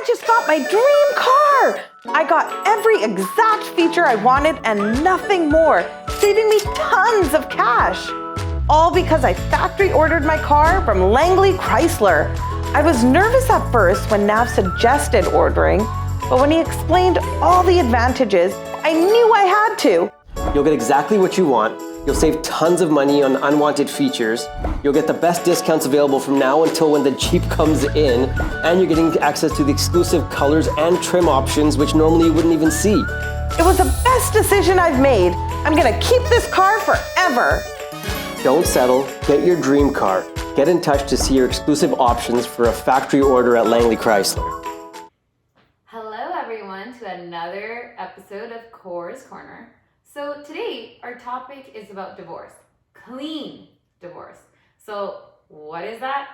I just got my dream car! I got every exact feature I wanted and nothing more, saving me tons of cash. All because I factory ordered my car from Langley Chrysler. I was nervous at first when Nav suggested ordering, but when he explained all the advantages, I knew I had to. You'll get exactly what you want. You'll save tons of money on unwanted features. You'll get the best discounts available from now until when the Jeep comes in. And you're getting access to the exclusive colors and trim options, which normally you wouldn't even see. It was the best decision I've made. I'm gonna keep this car forever. Don't settle. Get your dream car. Get in touch to see your exclusive options for a factory order at Langley Chrysler. Hello everyone to another episode of Kaur's Corner. So today our topic is about divorce, clean divorce. So what is that?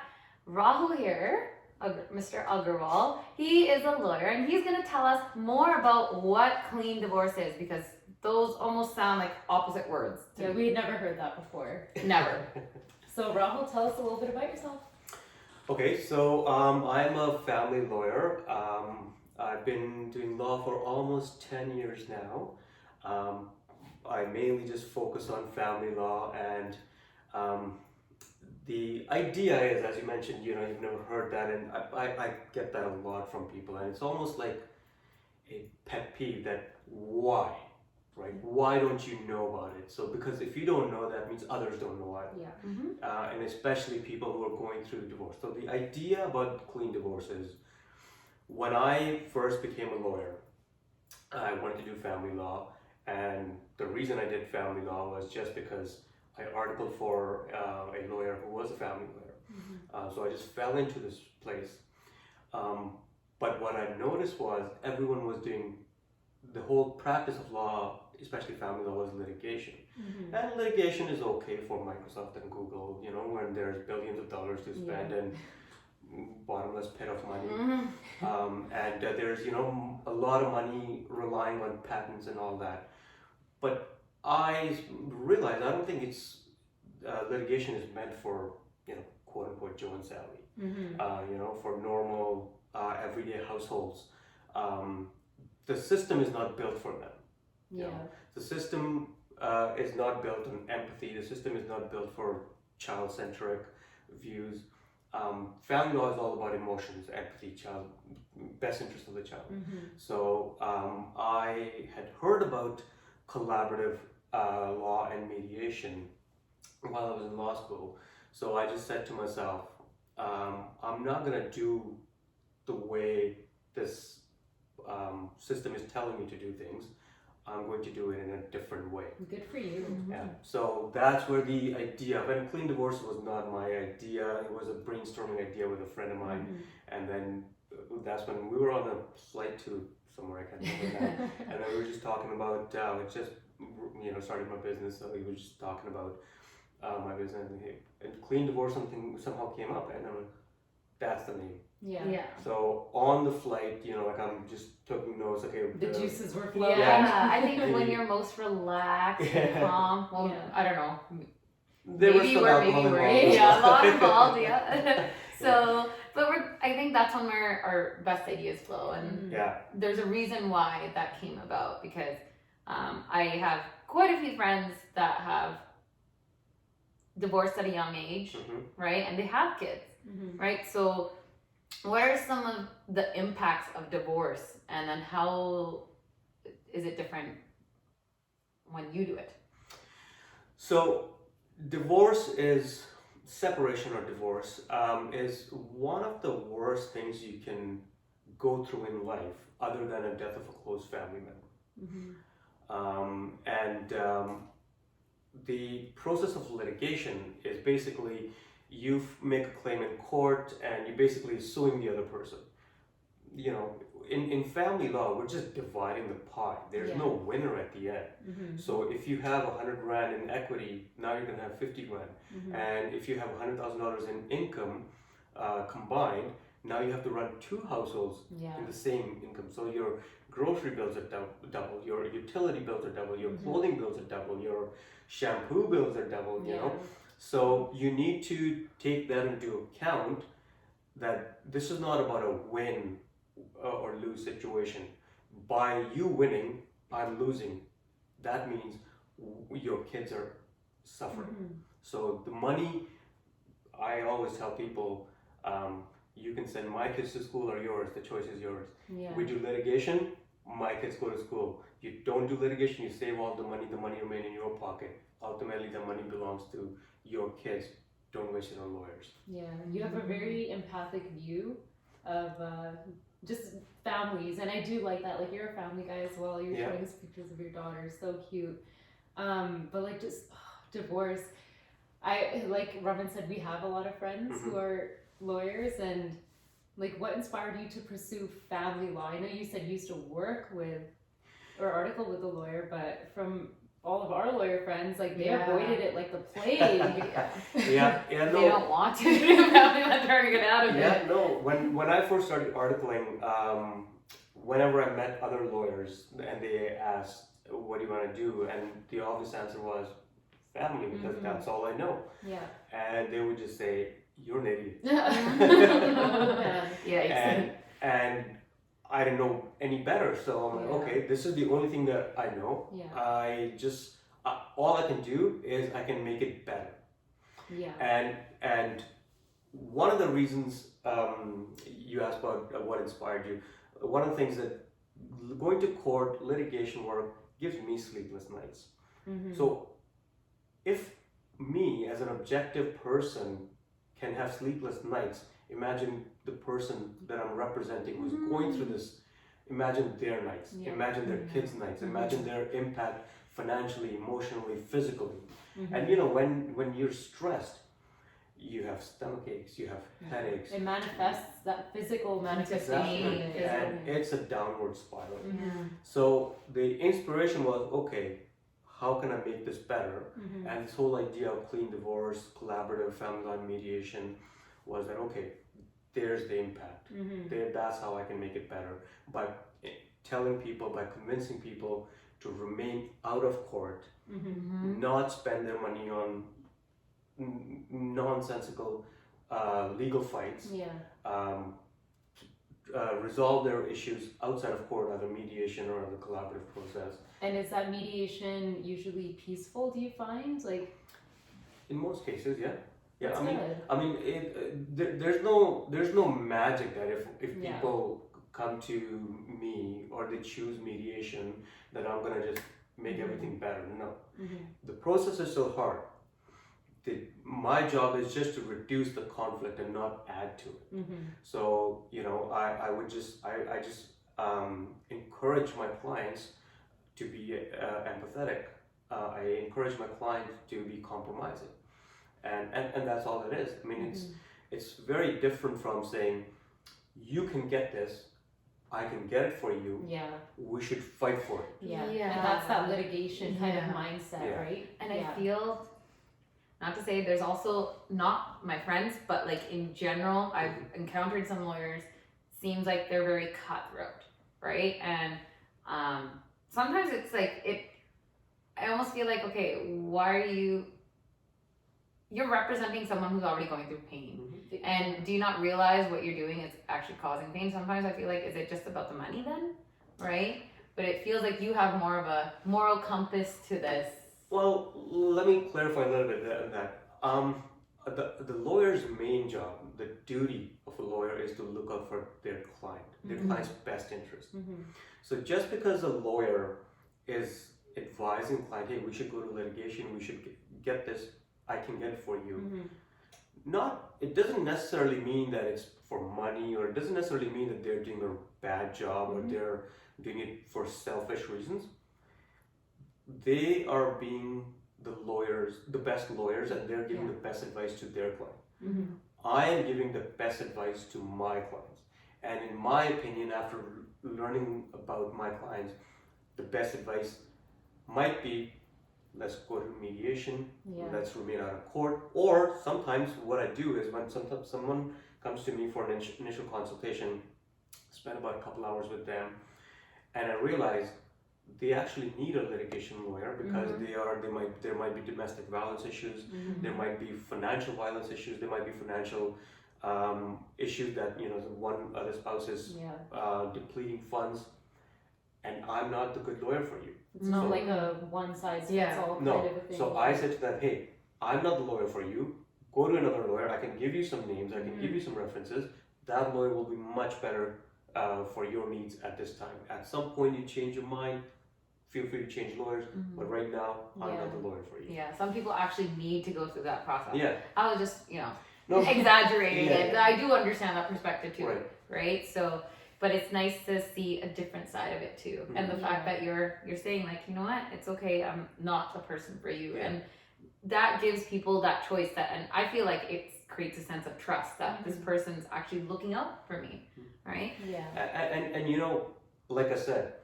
Rahul here, Mr. Aggarwal, he is a lawyer and he's going to tell us more about what clean divorce is, because those almost sound like opposite words. Yeah, we had never heard that before. Never. So Rahul, tell us a little bit about yourself. Okay, so I'm a family lawyer. I've been doing law for almost 10 years now. I mainly just focus on family law, and the idea is, as you mentioned, you've never heard that, and I get that a lot from people, and it's almost like a pet peeve that why, right? Why don't you know about it? So because if you don't know, that means others don't know either. Yeah. Mm-hmm. And especially people who are going through divorce. So the idea about clean divorce is, when I first became a lawyer, I wanted to do family law, and the reason I did family law was just because I articled for a lawyer who was a family lawyer. Mm-hmm. So I just fell into this place. But what I noticed was everyone was doing, the whole practice of law, especially family law, was litigation. Mm-hmm. And litigation is okay for Microsoft and Google, when there's billions of dollars to spend and bottomless pit of money. Mm-hmm. And there's, a lot of money relying on patents and all that. But I realized I don't think it's, litigation is meant for, quote unquote, Joe and Sally. Mm-hmm. For normal, everyday households. The system is not built for them. Yeah. The system is not built on empathy. The system is not built for child-centric views. Family law is all about emotions, empathy, best interest of the child. Mm-hmm. So I had heard about collaborative law and mediation while I was in law school. So I just said to myself, I'm not going to do the way this system is telling me to do things. I'm going to do it in a different way. Good for you. Mm-hmm. Yeah. So that's where the idea of, and clean divorce was not my idea. It was a brainstorming idea with a friend of mine. Mm-hmm. And then that's when we were on a flight to somewhere, I can't remember that. And then we were just talking about, starting my business. So we were just talking about my business, and clean divorce somehow came up, and I'm like, that's the name. Yeah. So on the flight, I'm just taking notes. Okay, The juices were flowing. Yeah, I think when you're most relaxed and calm, well, Yeah. I don't know. there was some alcohol involved. Yeah, a lot involved, yeah. So, but I think that's when our best ideas flow, and Yeah. there's a reason why that came about, because I have quite a few friends that have divorced at a young age, Mhm. right? And they have kids, Mm-hmm. right? So what are some of the impacts of divorce, and then how is it different when you do it? So divorce is, separation or divorce is one of the worst things you can go through in life, other than a death of a close family member. Mm-hmm. The process of litigation is basically you make a claim in court and you're basically suing the other person. In family law, we're just dividing the pie. There's Yeah. no winner at the end. Mm-hmm. So if you have 100 grand in equity, now you're gonna have 50 grand. Mm-hmm. And if you have $100,000 in income combined, now you have to run two households Yeah. in the same income. So your grocery bills are double, your utility bills are double, your Mhm. clothing bills are double, your shampoo bills are double, Yeah. So you need to take that into account, that this is not about a win or lose situation. By you winning, I'm losing. That means your kids are suffering. So the money, I always tell people, you can send my kids to school or yours. The choice is yours. Yeah. We do litigation, my kids go to school. You don't do litigation, you save all the money remains in your pocket. Ultimately, the money belongs to your kids. Don't waste it on lawyers. Yeah, you have a very empathic view of just families, and I do like that. Like, you're a family guy as well. You're Yeah. showing us pictures of your daughter, so cute. But like, just divorce. I like Raman said, we have a lot of friends who are lawyers, and like, what inspired you to pursue family law? I know you said you used to work with or article with a lawyer, but from all of our lawyer friends, like, they avoided it like the plague. Yeah, They no. don't want to do family law, trying to get out of Yeah, it. no. When I first started articling, whenever I met other lawyers and they asked, "What do you want to do?" and the obvious answer was family, because that's all I know. Yeah. And they would just say, "You're an idiot," Yeah, and I didn't know any better. So I'm like, Yeah. okay, this is the only thing that I know. Yeah. I just all I can do is I can make it better. Yeah. And one of the reasons you asked about what inspired you, one of the things that going to court, litigation work gives me sleepless nights. So if me as an objective person can have sleepless nights, imagine the person that I'm representing who's going through this. Imagine their nights. Yeah. Imagine their kids' nights. Imagine their impact financially, emotionally, physically. And you know, when you're stressed, you have stomach aches, you have headaches. It manifests, that physical manifestation. Exactly. And it's a downward spiral. Mm-hmm. So the inspiration was, okay, how can I make this better? And this whole idea of clean divorce, collaborative family law mediation was that, okay, there's the impact. That's how I can make it better. By telling people, by convincing people to remain out of court, not spend their money on nonsensical legal fights, resolve their issues outside of court, either mediation or the collaborative process. And is that mediation usually peaceful, do you find? Like, In most cases, yeah. Yeah, that's good. I mean, there's no magic that if people come to me or they choose mediation, that I'm gonna just make everything better. No, the process is still hard. My job is just to reduce the conflict and not add to it. So you know, I would just encourage my clients to be empathetic. I encourage my clients to be compromising. And that's all it is. I mean, it's very different from saying, you can get this, I can get it for you. Yeah. We should fight for it. Yeah. Yeah. And that's that litigation kind of Yeah. mindset, Yeah. right? And I feel, not to say there's also, not my friends, but like in general, I've encountered some lawyers, seems like they're very cutthroat, right? And sometimes it's like, I almost feel like, okay, why are you're representing someone who's already going through pain. And do you not realize what you're doing is actually causing pain? Sometimes I feel like, is it just about the money then? Right? But it feels like you have more of a moral compass to this. Well, let me clarify a little bit on that. The lawyer's main job, the duty of a lawyer, is to look out for their client, their client's best interest. So just because a lawyer is advising client, hey, we should go to litigation, we should get this, I can get it for you. It doesn't necessarily mean that it's for money, or it doesn't necessarily mean that they're doing a bad job or they're doing it for selfish reasons. They are being the best lawyers, and they're giving the best advice to their client. I am giving the best advice to my clients. And in my opinion, after learning about my clients, the best advice might be, let's go to mediation, let's remain out of court. Or sometimes what I do is, when sometimes someone comes to me for an initial consultation, spend about a couple hours with them, and I realize they actually need a litigation lawyer because there might be domestic violence issues, there might be financial violence issues, there might be financial issues that one other spouse is depleting funds, and I'm not the good lawyer for you. It's not like a one size fits all No. kind of a thing. So I said to them, hey, I'm not the lawyer for you. Go to another lawyer. I can give you some names. I can give you some references. That lawyer will be much better for your needs at this time. At some point, you change your mind. Feel free to change lawyers. But right now, I'm not the lawyer for you. Yeah, some people actually need to go through that process. Yeah. I was just, No. exaggerating Yeah. it. But I do understand that perspective too, Right. right? So, but it's nice to see a different side of it too, and the fact that you're saying like, you know what, it's okay, I'm not the person for you, and that gives people that choice. That, and I feel like it creates a sense of trust that this person's actually looking out for me, right? Yeah. And like I said,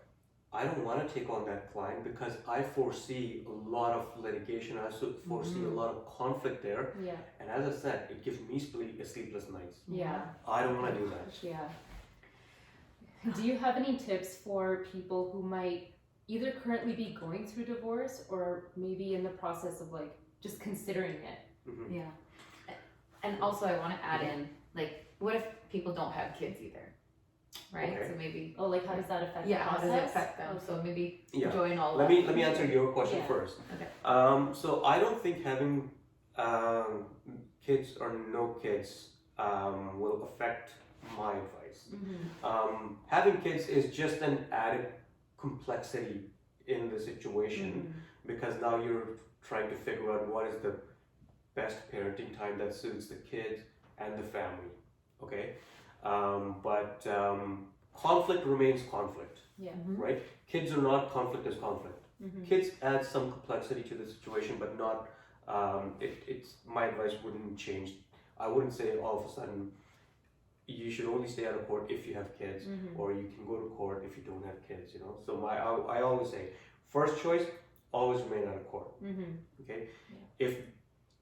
I don't want to take on that client because I foresee a lot of litigation. I foresee a lot of conflict there. Yeah. And as I said, it gives me sleepless nights. Yeah. I don't want to do that. Yeah. Do you have any tips for people who might either currently be going through divorce or maybe in the process of like just considering it? Mm-hmm. Yeah. And also I want to add in, like, what if people don't have kids either? Right? Okay. So maybe Oh, like how does that affect the how process? does it affect them? Okay. So maybe Yeah. join all Let that. me answer your question Yeah. first. Okay. So I don't think having kids or no kids will affect my advice. Having kids is just an added complexity in the situation because now you're trying to figure out what is the best parenting time that suits the kids and the family. Okay, but conflict remains conflict. Yeah. Right? Kids are not conflict is conflict. Kids add some complexity to the situation, but not. It's my advice wouldn't change. I wouldn't say all of a sudden you should only stay out of court if you have kids, or you can go to court if you don't have kids. So I always say first choice, always remain out of court. Okay, if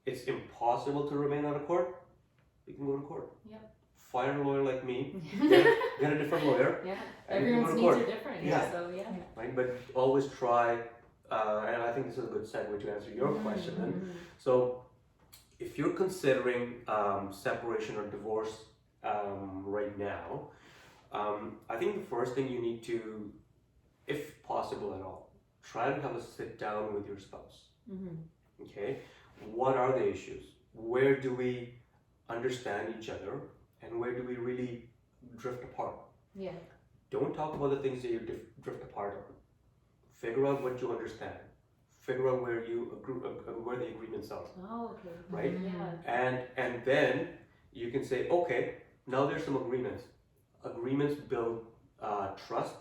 it's impossible to remain out of court, you can go to court. Yep. Find a lawyer like me. Get a different lawyer. Yeah. And you can go Everyone's to needs court. are different. Yeah. So yeah. Right, but always try, and I think this is a good segue to answer your question then. So, if you're considering separation or divorce right now, I think the first thing you need to, if possible at all, try to have a sit down with your spouse. Okay, what are the issues? Where do we understand each other, and where do we really drift apart? Yeah. Don't talk about the things that you drift apart on. Figure out what you understand. Figure out where where the agreements are, Oh, okay. right? Yeah. And then you can say, okay, now there's some agreements. Agreements build trust.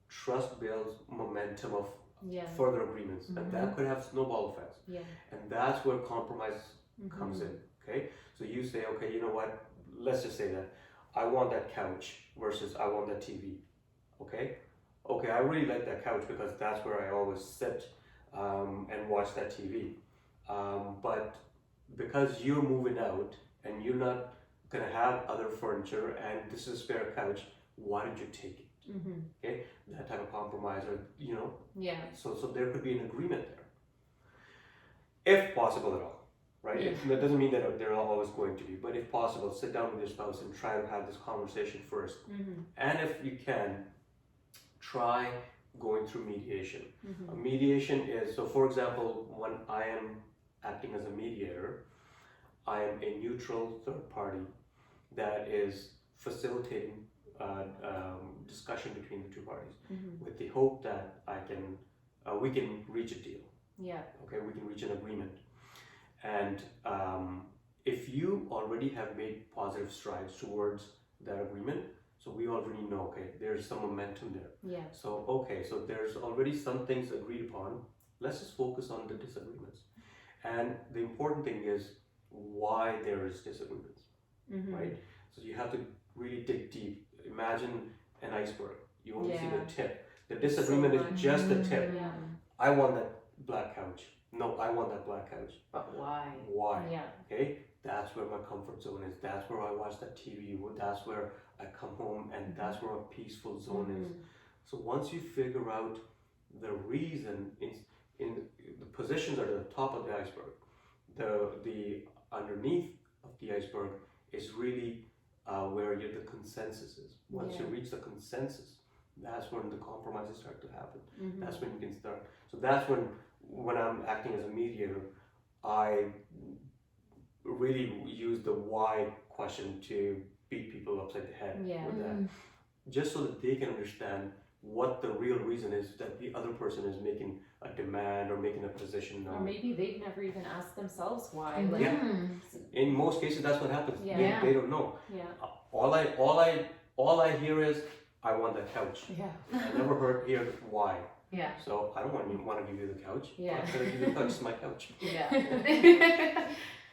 Trust builds momentum of Yeah. further agreements, and that could have snowball effects. Yeah. And that's where compromise comes in. Okay, so you say, okay, you know what? Let's just say that I want that couch versus I want that TV. Okay, I really like that couch because that's where I always sit and watch that TV. But because you're moving out and you're not gonna have other furniture and this is a spare couch, why did you take it? Okay, that type of compromise, or Yeah. so there could be an agreement there, if possible at all. Right? That doesn't mean that they're always going to be, but if possible, sit down with your spouse and try to have this conversation first. And if you can, try going through mediation. Mediation is, so for example, when I am acting as a mediator, I am a neutral third party that is facilitating discussion between the two parties with the hope that we can reach a deal. Yeah. Okay, we can reach an agreement. And if you already have made positive strides towards that agreement, so we already know, okay, there's some momentum there. Yeah. So, okay, so there's already some things agreed upon. Let's just focus on the disagreements. And the important thing is why there is disagreements, right? So you have to really dig deep. Imagine an iceberg. You only see the tip. The disagreement is just the tip. Yeah. I want that black couch. No, I want that black couch. But why? Why? Yeah. Okay, that's where my comfort zone is. That's where I watch that TV. That's where I come home, and that's where my peaceful zone is. So once you figure out the reason, in the positions are at the top of the iceberg. The underneath of the iceberg is really where the consensus is. Once you reach the consensus, that's when the compromises start to happen. That's when you can start. So that's when I'm acting as a mediator, I really use the why question to beat people upside the head with that, just so that they can understand what the real reason is that the other person is making a demand or making a position. Or maybe they've never even asked themselves why. Like, Yeah. In most cases, that's what happens. Yeah. They don't know. Yeah. All I hear is, I want that couch. Yeah. I never hear why. Yeah. So I don't want to give you the couch. Yeah. I'm going to give you the couch. It's my couch. Yeah.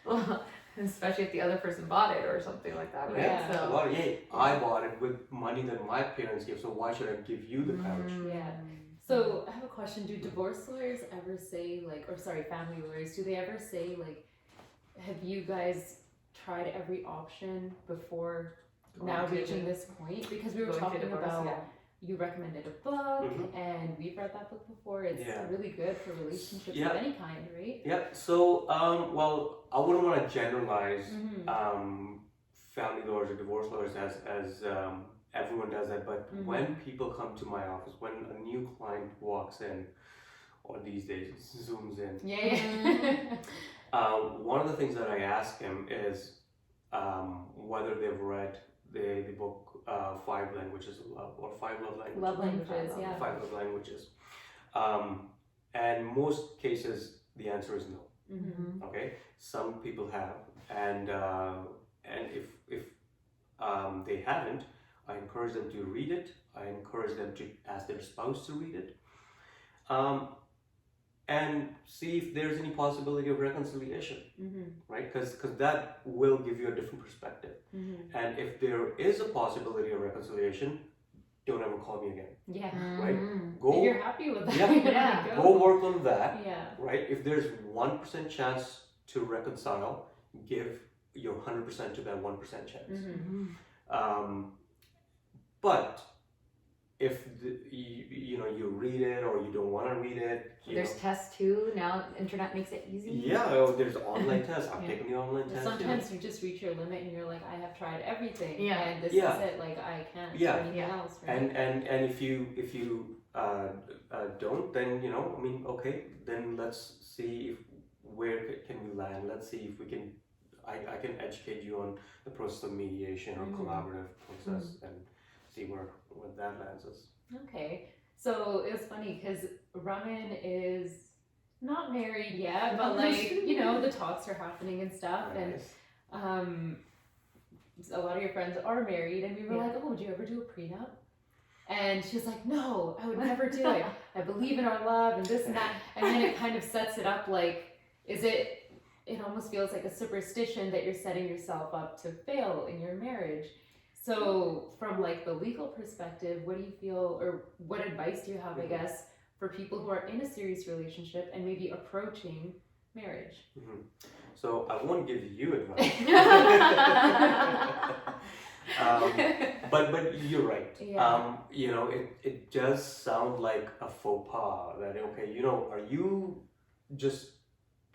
Well, especially if the other person bought it or something like that, right? Yeah. So, Well, I bought it with money that my parents gave. So why should I give you the couch? Yeah. So I have a question. Do divorce lawyers ever say family lawyers, do they ever say like, have you guys tried every option before now reaching this point? Because we were talking about, you recommended a book, and we've read that book before. It's really good for relationships of any kind, right? Yeah. So, well, I wouldn't want to generalize family lawyers or divorce lawyers as everyone does that. But when people come to my office, when a new client walks in, or these days zooms in, one of the things that I ask him is whether they've read the book Five Languages of Love, or Five Love Languages. Love languages, yeah. Five Love Languages. And most cases, the answer is no. Okay, some people have, and if they haven't, I encourage them to read it. I encourage them to ask their spouse to read it, and see if there's any possibility of reconciliation, right? Because that will give you a different perspective. And if there is a possibility of reconciliation, don't ever call me again. Yeah. Right? If you're happy with that, Yeah. Go work on that. Yeah. Right? If there's 1% chance to reconcile, give your 100% to that 1% chance. But if you read it or you don't want to read it, there's tests too. Now internet makes it easy. Yeah, there's online tests. I've taken the online test. Sometimes you just reach your limit and you're like, I have tried everything, and this is it. Like I can't do anything else. Right? And if you don't, then okay, then let's see where can we land. Let's see if we can. I can educate you on the process of mediation or collaborative process and see where that lands us. Okay, so it was funny because Raman is not married yet, but like the talks are happening and stuff, Nice. and a lot of your friends are married, and we were like, oh, would you ever do a prenup? And she's like, no, I would never do it. I believe in our love and this and that, and then it kind of sets it up like, it almost feels like a superstition that you're setting yourself up to fail in your marriage. So from like the legal perspective, what do you feel, or what advice do you have, I guess, for people who are in a serious relationship and maybe approaching marriage? So I won't give you advice. But you're right. Yeah. It does sound like a faux pas that, okay, are you just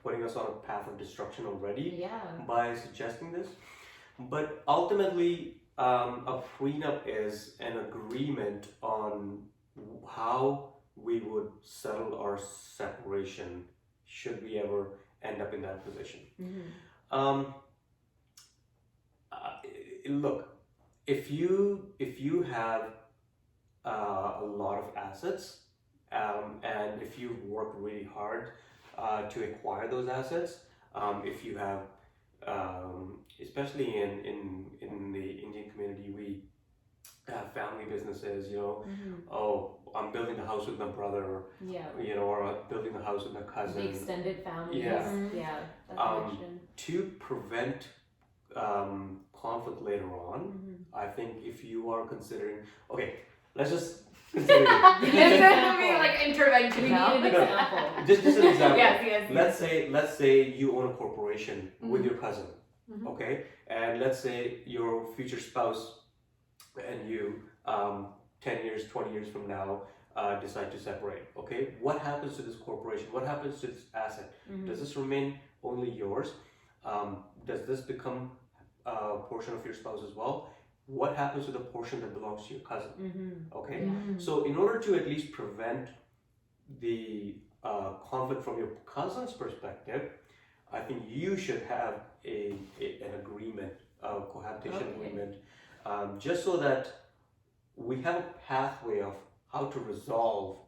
putting us on a path of destruction already by suggesting this? But ultimately, a prenup is an agreement on how we would settle our separation should we ever end up in that position. Look, if you have a lot of assets, and if you've worked really hard to acquire those assets, if you have especially in the Indian community, we have family businesses, oh, I'm building a house with my brother, or I'm building a house with my cousin. The extended family. Yeah. That connection. To prevent conflict later on, I think if you are considering, okay, let's just consider It's gonna be like intervention We now. need an example. just an example. Yes. Let's say you own a corporation with your cousin, okay, and let's say your future spouse and you 10 years, 20 years from now decide to separate. Okay, what happens to this corporation? What happens to this asset? Does this remain only yours? Does this become portion of your spouse as well. What happens to the portion that belongs to your cousin? Mm-hmm. Okay, Mm. so in order to at least prevent the conflict from your cousin's perspective, I think you should have an agreement, a cohabitation Okay. agreement, just so that we have a pathway of how to resolve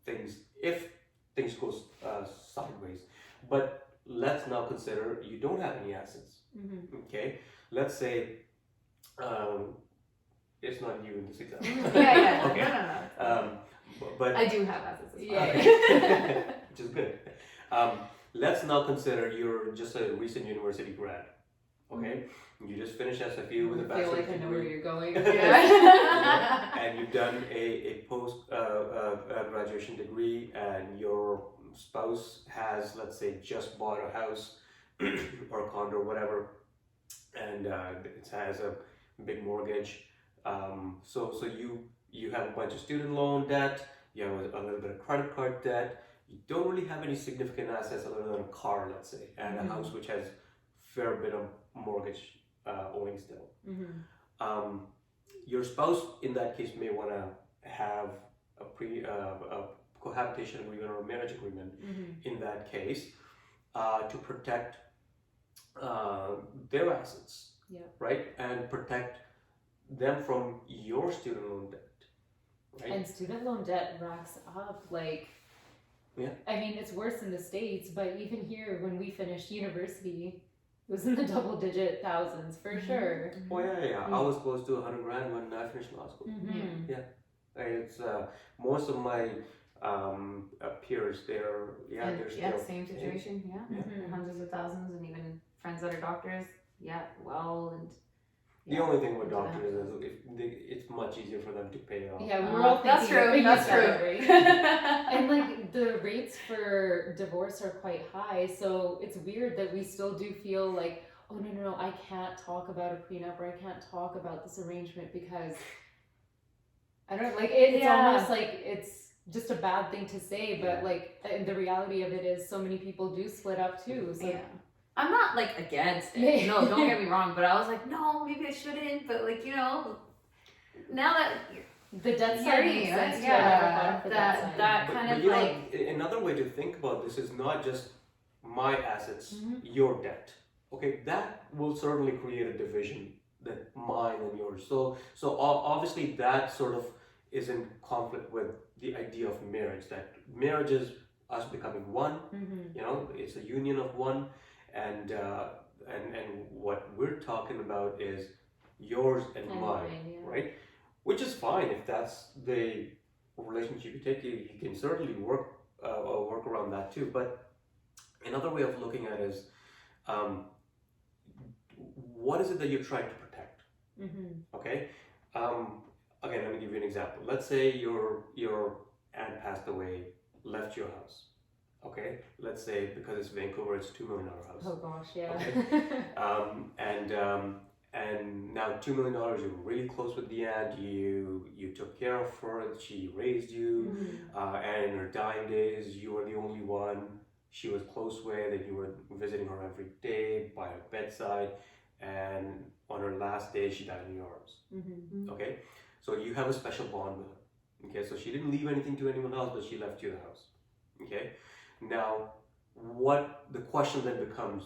things if things go sideways. But let's now consider you don't have any assets. Mm-hmm. Okay, let's say it's not you in this example. Yeah. Okay. No. But I do have assets as well. Yeah. which is good. Let's now consider you're just a recent university grad. Okay, you just finished SFU with a I feel bachelor's like I know where degree. you're going. Yeah. And you've done a post graduation degree, and your spouse has, let's say, just bought a house or a condo or whatever, and it has a big mortgage. So you have a bunch of student loan debt, you have a little bit of credit card debt, you don't really have any significant assets other than a car, let's say, and a house which has fair bit of mortgage owing still. Mm-hmm. Your spouse in that case may want to have a cohabitation agreement or a marriage agreement Mm-hmm. in that case to protect their assets, Yeah. right, and protect them from your student loan debt, right? And student loan debt racks up like. Yeah. I mean, it's worse in the States, but even here, when we finished university, it was in the double-digit thousands for sure. Oh yeah. I was close to 100 grand when I finished law school. Mm-hmm. It's most of my peers, they're still Same situation. Yeah. Mhm. Hundreds of thousands, and even friends that are doctors. Yeah, and The only thing with doctors is it's much easier for them to pay it off. Yeah, we were all thinking that's true. of That's that, true. right? And like the rates for divorce are quite high, so it's weird that we still do feel like, oh no, I can't talk about a prenup or I can't talk about this arrangement because I don't like it's Yeah. almost like it's just a bad thing to say, but like the reality of it is so many people do split up too. So Yeah. I'm not like against it. Yeah. No, don't get me wrong, but I was like, no, maybe I shouldn't. But like, now that the debt you're side hearing makes it, sense too. I never thought of it that side. that But kind of you like know, another way to think about this is not just my assets, Mhm. your debt. Okay, that will certainly create a division, that mine and yours. So obviously that sort of is in conflict with the idea of marriage. That marriage is us becoming one. Mhm. It's a union of one, and what we're talking about is yours and And mine, mine, yeah. right? Which is fine if that's the relationship you take. You can certainly work around that too. But another way of looking at it is, what is it that you're trying to protect? Mhm. Okay. Again, let me give you an example. Let's say your aunt passed away, left your house. Okay. Let's say because it's Vancouver, it's $2 million house. Oh gosh, yeah. And now $2 million, you're really close with the aunt. You took care of her. She raised you, Mhm. and in her dying days, you were the only one she was close with, and you were visiting her every day by her bedside. And on her last day, she died in your arms. Mhm. Okay, so you have a special bond with her. Okay, so she didn't leave anything to anyone else, but she left you the house. Okay, now the question then becomes,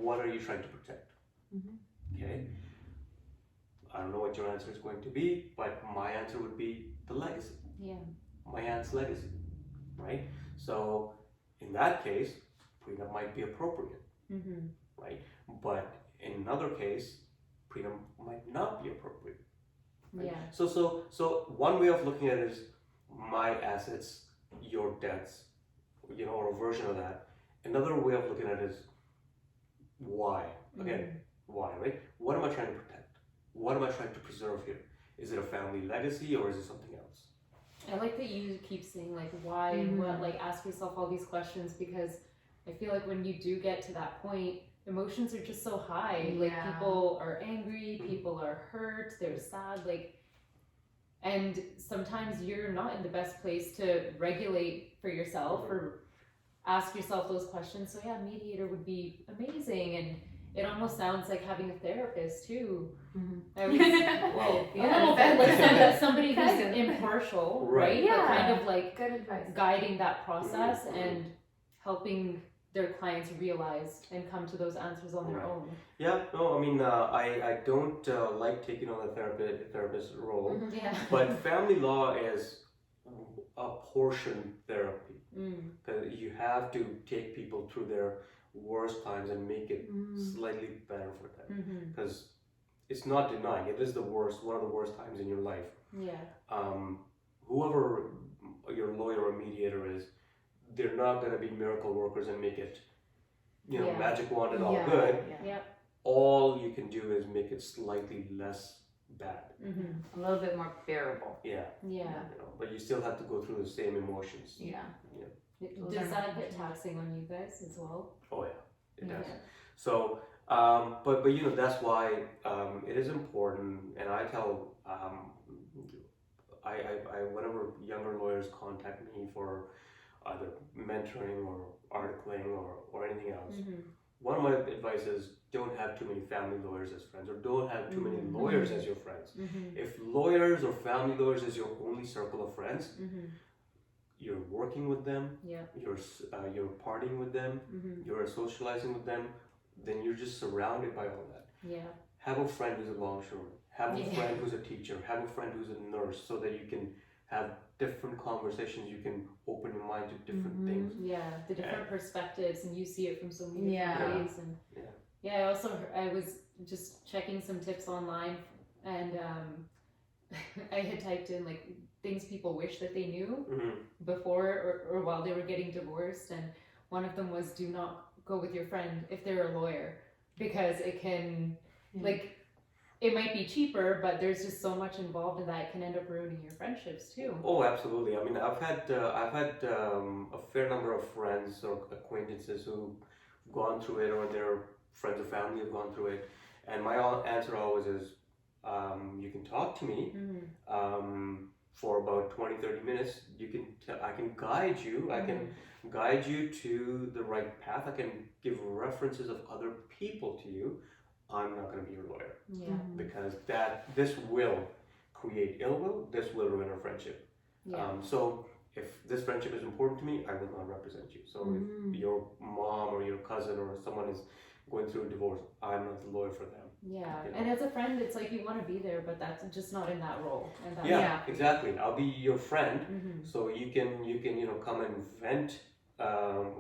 what are you trying to protect? Mhm. Okay, I don't know what your answer is going to be, but my answer would be the legacy, Yeah. my aunt's legacy, right? So in that case, prenup might be appropriate, Mhm. right? But in another case, prenup might not be appropriate. Right? Yeah. So one way of looking at it is my assets, your debts, or a version of that. Another way of looking at it is why. Again, why, right? What am I trying to protect? What am I trying to preserve here? Is it a family legacy or is it something else? I like that you keep saying like why and what, like ask yourself all these questions because I feel like when you do get to that point, emotions are just so high. Like Yeah. people are angry, people are hurt, they're sad, and sometimes you're not in the best place to regulate for yourself or ask yourself those questions. So yeah, mediator would be amazing. And it almost sounds like having a therapist too. Mhm. I was Wow. a little bit like somebody who's Kind of. impartial, Right. right? But Yeah. kind of like Good advice. guiding that process Mhm. and helping their clients realize and come to those answers on their Right. own. Yeah, no, I mean, I don't like taking on the therapist role, Mhm. Yeah. but family law is a portion therapy. Mm. Because you have to take people through their worst times and make it slightly better for them. Mm-hmm. Because it's not denying it is the worst, one of the worst times in your life. Yeah. Whoever your lawyer or mediator is, they're not going to be miracle workers and make it, Yeah. magic wand and all Yeah, good. yeah. Yep. All you can do is make it slightly less bad. Mm-hmm. A little bit more bearable. Yeah. Yeah. But you still have to go through the same emotions. Yeah. Those Does are that my get taxing on you guys as well? Oh yeah, it does. Yeah. So, but that's why it is important, and I tell I whenever younger lawyers contact me for either mentoring or articling or anything else, Mm-hmm. one of my advice is don't have too many family lawyers as friends, or don't have too many lawyers as your friends. Mm-hmm. If lawyers or family lawyers is your only circle of friends, Mm-hmm. you're working with them, Yeah. you're partying with them, Mm-hmm. you're socializing with them, then you're just surrounded by all that. Yeah. Have a friend who's a longshoreman. Have a Yeah. friend who's a teacher. Have a friend who's a nurse, so that you can have different conversations. You can open your mind to different things. Yeah. The different perspectives, and you see it from so many Yeah. different ways. And Yeah. I also I was just checking some tips online, and I had typed in like things people wish that they knew before or while they were getting divorced, and one of them was do not go with your friend if they're a lawyer, because it can like it might be cheaper, but there's just so much involved in that it can end up ruining your friendships too. Oh, absolutely. I mean, I've had a fair number of friends or acquaintances who've gone through it, or their friends or family have gone through it, and my answer always is, you can talk to me. For about 20-30 minutes. I can guide you. I can guide you to the right path. I can give references of other people to you. I'm not going to be your lawyer, Yeah. because this will create ill will. This will ruin our friendship. Yeah. So if this friendship is important to me, I will not represent you. So if your mom or your cousin or someone is going through a divorce, I'm not the lawyer for them. Yeah. You know? And as a friend, it's like you want to be there, but that's just not in that role. And that's, Yeah, exactly. I'll be your friend, Mm-hmm. so you can come and vent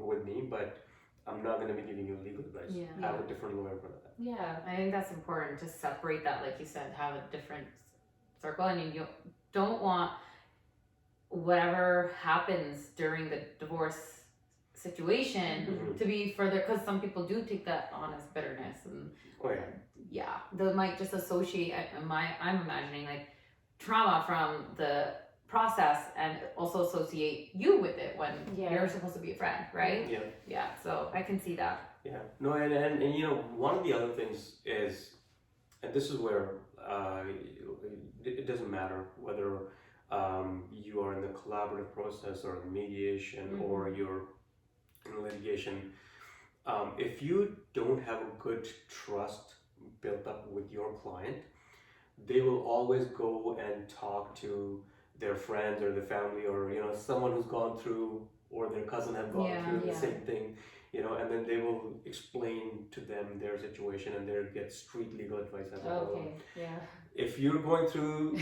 with me, but I'm not going to be giving you legal advice. Yeah. Have a different lawyer for that. Yeah. I think that's important to separate that, like you said, have a different circle, and you don't want whatever happens during the divorce situation to be further, because some people do take that on as bitterness, and Oh yeah. they might just associate. I'm imagining like trauma from the process, and also associate you with it when you're supposed to be a friend, right? Yeah. Yeah. So I can see that. Yeah. No, and one of the other things is, and this is where it doesn't matter whether you are in the collaborative process or the mediation or you're in litigation. If you don't have a good trust built up with your client, they will always go and talk to their friends or their family, or someone who's gone through, or their cousin have gone through the same thing, and then they will explain to them their situation, and they'll get street legal advice as well. Okay. Yeah. If you're going through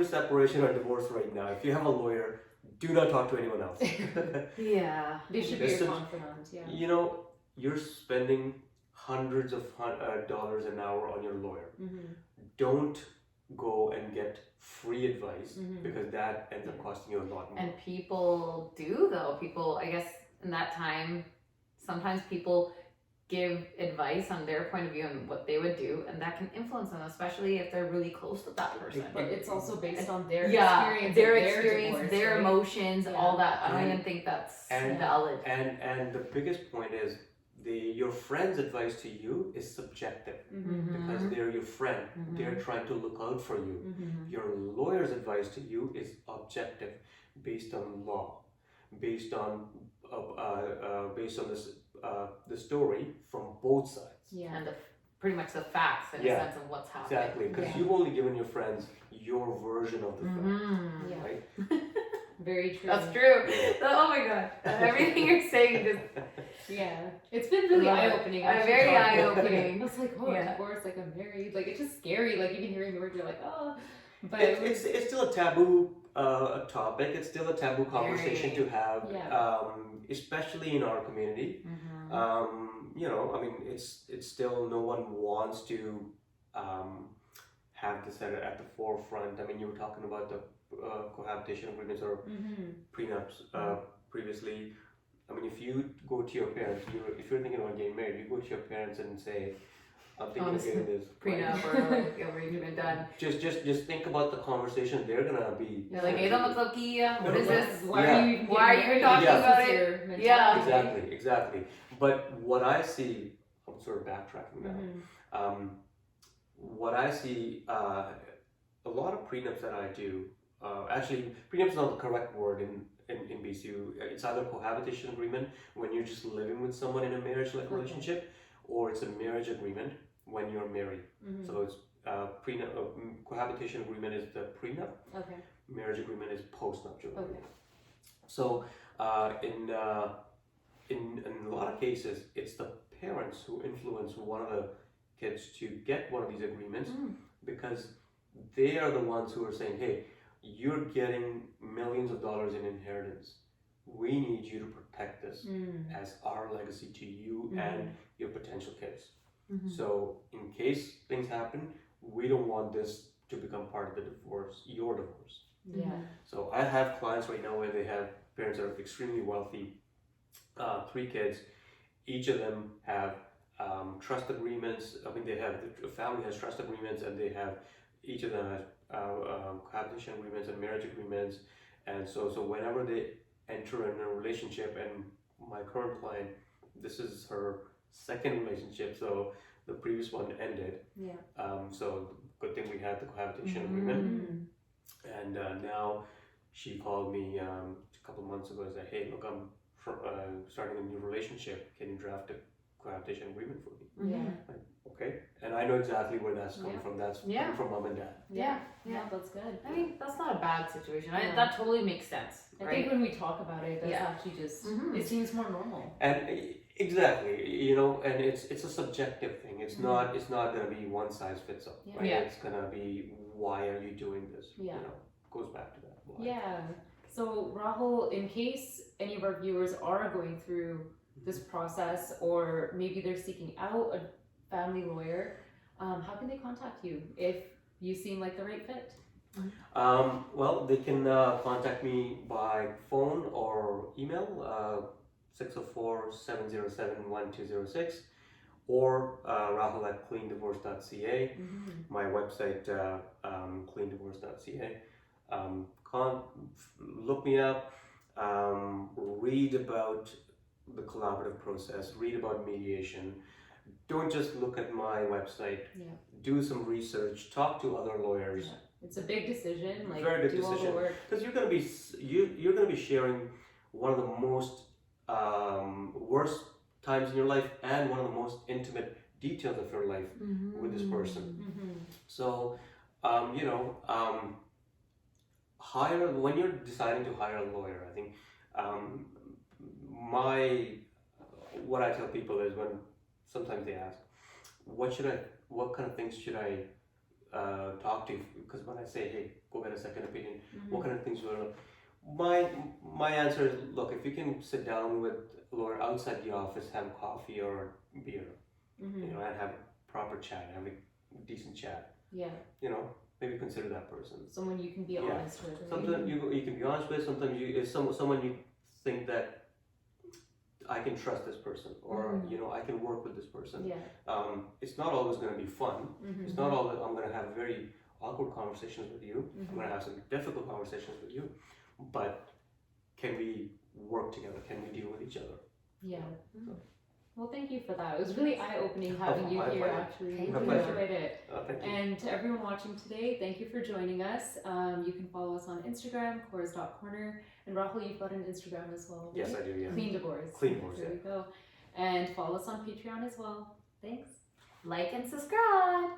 separation or divorce right now, if you have a lawyer, do not talk to anyone else. Yeah. They should be your confidant. Yeah. You're spending hundreds of dollars an hour on your lawyer. Mm-hmm. Don't go and get free advice, because that ends up costing you a lot more. And people do, though. People, I guess, in that time, sometimes people give advice on their point of view and what they would do, and that can influence them, especially if they're really close with that person. But it's also based on their experience, divorce, their right? emotions, all that. I don't And- even think that's and- valid. And the biggest point is your friend's advice to you is subjective, because they're your friend. They're trying to look out for you. Your lawyer's advice to you is objective, based on law, based on this the story from both sides. Yeah. And pretty much the facts in Yeah. a sense of what's happening. Exactly, because Yeah. you've only given your friends your version of the facts, Mhm. Yeah. right? Very true. That's true. Yeah. Oh my god. Everything you're saying just Yeah. It's been really Love it. eye-opening. Very talking. eye-opening. I was like, oh, Yeah. divorce, like I'm married. Like it's just scary. Like even hearing the word, you're like, oh. But It's still a taboo topic. It's still a taboo conversation Very. to have, Yeah. especially in our community. You know, I mean, it's still no one wants to have this at the forefront. I mean, you were talking about the cohabitation agreements or prenups previously. I mean, if you go to your parents, if you're thinking about getting married, you go to your parents and say, I'm thinking of getting this prenup or like arrangement done. Just think about the conversation they're gonna be. You're like, "Eda matlab ki, what is this? Why are you even Why are you getting talking married? about This is it? your mentality. Yeah. Exactly. But what I see, I'm sort of backtracking now. What I see, a lot of prenups that I do, actually, prenup is not the correct word in BCU. It's either cohabitation agreement when you're just living with someone in a marriage-like relationship, or it's a marriage agreement when you're married. So it's prenup. Cohabitation agreement is the prenup. Okay. Marriage agreement is postnuptial Okay. agreement. So in a lot of cases, it's the parents who influence one of the kids to get one of these agreements because they are the ones who are saying, hey, you're getting millions of dollars in inheritance. We need you to protect this as our legacy to you and your potential kids. So in case things happen, we don't want this to become part of the divorce, your divorce. Yeah. So I have clients right now where they have parents that are extremely wealthy, 3 kids. Each of them have trust agreements. I mean, the family has trust agreements, and each of them has cohabitation agreements and marriage agreements. And so whenever they enter in a relationship, and my current client, this is her second relationship, so the previous one ended. Yeah. So good thing we had the cohabitation agreement. And now she called me a couple of months ago and said, hey, look, I'm starting a new relationship. Can you draft a cohabitation agreement for me? Yeah. Like, okay. And I know exactly where that's coming from. That's coming from mom and dad. Yeah. Yeah. Yeah. That's good. I mean, that's not a bad situation. Yeah. That totally makes sense, I right? think when we talk about it, that's Yeah. actually just it seems more normal. And exactly, you know, and it's a subjective thing. It's not gonna be one size fits all. Yeah. Right? Yeah. It's gonna be, why are you doing this? Yeah. You know, goes back to that. Why? Yeah. So Rahul, in case any of our viewers are going through this process, or maybe they're seeking out a family lawyer, how can they contact you if you seem like the right fit? Well, they can contact me by phone or email, 604-707-1206, or Rahul at cleandivorce.ca. My website, cleandivorce.ca. Look me up, read about the collaborative process, read about mediation. Don't just look at my website. Yeah. Do some research, talk to other lawyers. Yeah. It's a big decision. Like, Very big do all decision. the work. Because you're gonna be sharing one of the most worst times in your life and one of the most intimate details of your life with this person. So, when you're deciding to hire a lawyer, I think what I tell people is, when sometimes they ask, what kind of things should I talk to? Because when I say, hey, go get a second opinion, what kind of things should I look? My answer is, look, if you can sit down with a lawyer outside the office, have coffee or beer, you know, and have a proper chat, have a decent chat. Yeah. You know, maybe consider that person. Someone you can be honest with. Right? Sometimes you can be honest with. Sometimes someone you think that I can trust this person, or you know, I can work with this person. Yeah. It's not always going to be fun. It's not all that I'm going to have very awkward conversations with you. I'm going to have some difficult conversations with you, but can we work together? Can we deal with each other? Yeah. Well, thank you for that. It was really eye-opening having you my here, pleasure. actually. Thank I you. enjoyed it. Thank you. And to everyone watching today, thank you for joining us. You can follow us on Instagram, Korner. And Rahul, you've got an Instagram as well, right? Yes, I do. Yeah. Clean Divorce. Clean Divorce, There yeah. we go. And follow us on Patreon as well. Thanks. Like and subscribe.